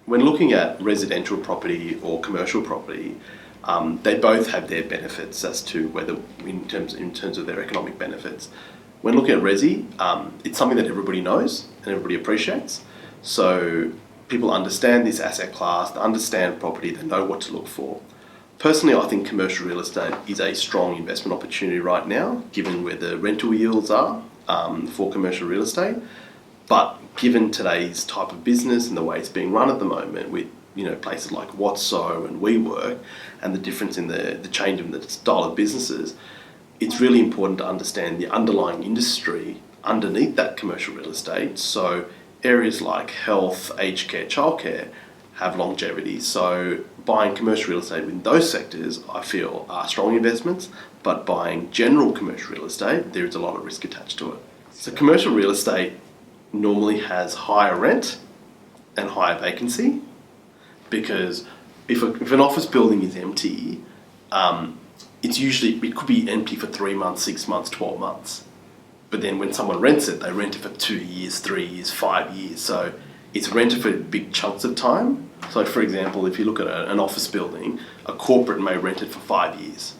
when looking at residential property or commercial property, they both have their benefits as to whether, in terms of their economic benefits. When looking at resi, it's something that everybody knows and everybody appreciates. So people understand this asset class, they understand property, they know what to look for. Personally, I think commercial real estate is a strong investment opportunity right now, given where the rental yields are for commercial real estate. But given today's type of business and the way it's being run at the moment, with places like Watso and WeWork, and the difference in the change in the style of businesses, it's really important to understand the underlying industry underneath that commercial real estate. So areas like health, aged care, childcare have longevity. So buying commercial real estate in those sectors, I feel, are strong investments, but buying general commercial real estate, there is a lot of risk attached to it. So commercial real estate normally has higher rent and higher vacancy, because if an office building is empty, it could be empty for 3 months, 6 months, 12 months. But then when someone rents it, they rent it for 2 years, 3 years, 5 years. So it's rented for big chunks of time. So for example, if you look at an office building, a corporate may rent it for 5 years.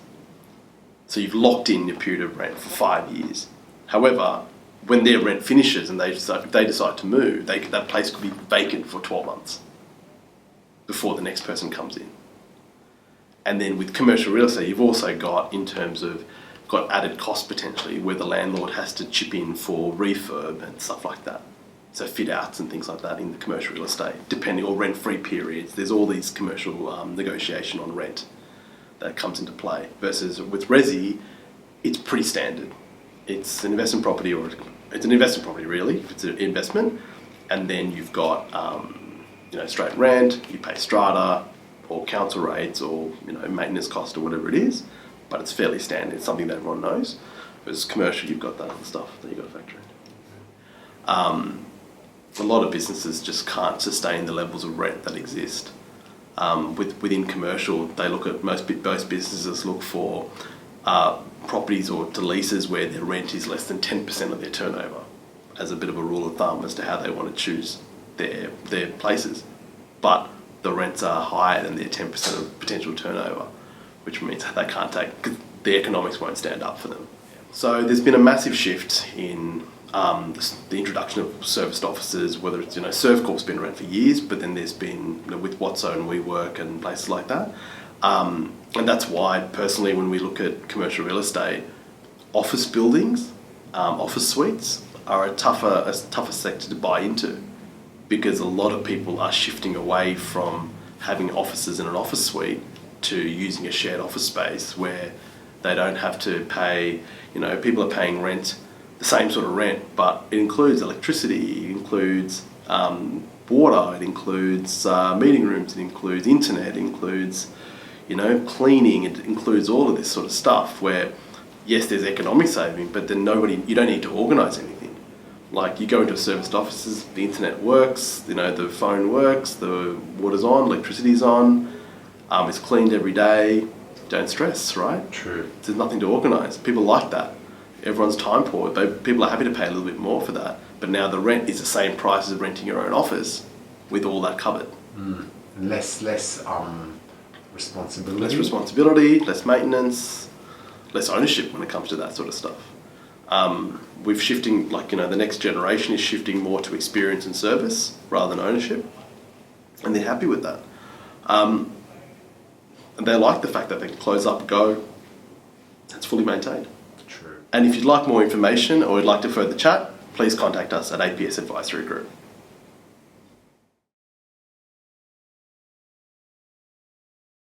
So you've locked in your period of rent for 5 years. However, when their rent finishes and if they decide to move, that place could be vacant for 12 months before the next person comes in. And then with commercial real estate, you've also got added costs potentially, where the landlord has to chip in for refurb and stuff like that. So fit outs and things like that in the commercial real estate, or rent-free periods. There's all these commercial negotiation on rent that comes into play. Versus with resi, it's pretty standard. It's an investment property, it's an investment property really, if it's an investment. And then you've got straight rent, you pay strata or council rates or maintenance cost or whatever it is, but it's fairly standard. It's something that everyone knows. Whereas commercial, you've got that other stuff that you've got to factor in. A lot of businesses just can't sustain the levels of rent that exist. Within commercial, they look at most businesses look for properties or to leases where their rent is less than 10% of their turnover, as a bit of a rule of thumb as to how they want to choose their places. But the rents are higher than their 10% of potential turnover, which means they can't because the economics won't stand up for them. So there's been a massive shift in the introduction of serviced offices, whether it's, Servcorp's been around for years, but then there's been, with Watso and WeWork and places like that. And that's why, personally, when we look at commercial real estate, office buildings, office suites are a tougher sector to buy into, because a lot of people are shifting away from having offices in an office suite to using a shared office space where they don't have to pay, people are paying rent, the same sort of rent, but it includes electricity, it includes water, it includes meeting rooms, it includes internet, it includes, cleaning, it includes all of this sort of stuff where, yes, there's economic saving, but then you don't need to organise anything. Like, you go into serviced offices, the internet works, the phone works, the water's on, electricity's on, it's cleaned every day, don't stress, right? True. There's nothing to organise. People like that. Everyone's time poor, but people are happy to pay a little bit more for that. But now the rent is the same price as renting your own office with all that covered. Less responsibility. Less responsibility, less maintenance, less ownership when it comes to that sort of stuff. We're shifting, the next generation is shifting more to experience and service rather than ownership, and they're happy with that. And they like the fact that they can close up, go, it's fully maintained. True. And if you'd like more information or would like to further chat, please contact us at APS Advisory Group.